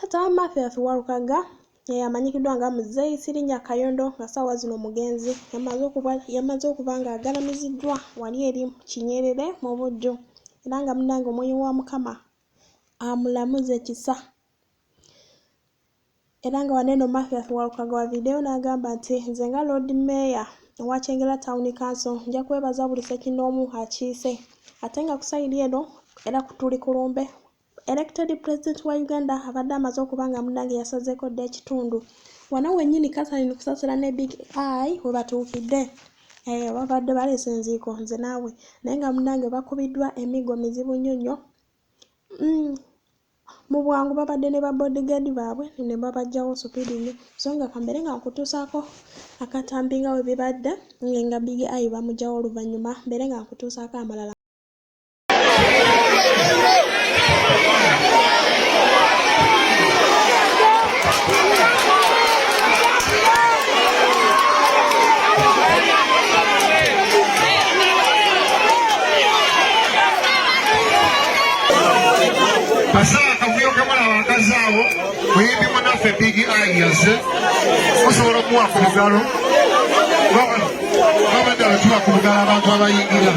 Taata Mathias Walukaga yamanyikidwa nga Muzeeyi Sirinya Kayondo nga ssaawa zino omugenzi yamaze okuba ng'agalamiziddwa wali eri Kinyerere mu Buddu era nga munnange omwoyo wa Mukama amulamuze kisa. Era nga Waneno Mathias Walukaga wa video n'agamba nti nze nga Lord Mayor owa Kyengera Town Council nja kwebaza buli ssekinnoomu akiise ate nga ku sayidi eno era tuli ku lumbe elected president wa Uganda abadde amaze okuba nga munnange yasazeeko dda ekitundu wano wennyini Catherine Kusasira ne Big Eye we batuukidde babadde baleese enziiko nze naawe naye nga munnange bakubiddwa emigo mizibu nnyo nnyo. Mu bwangu babadde ne ba bodyguard baabwe ne babajjawo supidi nnyo so nga kambere nga nkutuusaako akatambi nga we bibadde nga Big Eye bamugjawo oluvannyuma mbere nga nkutuusaako amalala. Pasaka kavuyo kamala wakazaawo muyimbi munaffe Big Eye yazze musobola okuwa ku bugalo babadde batuba ku bugalo abantu abayingira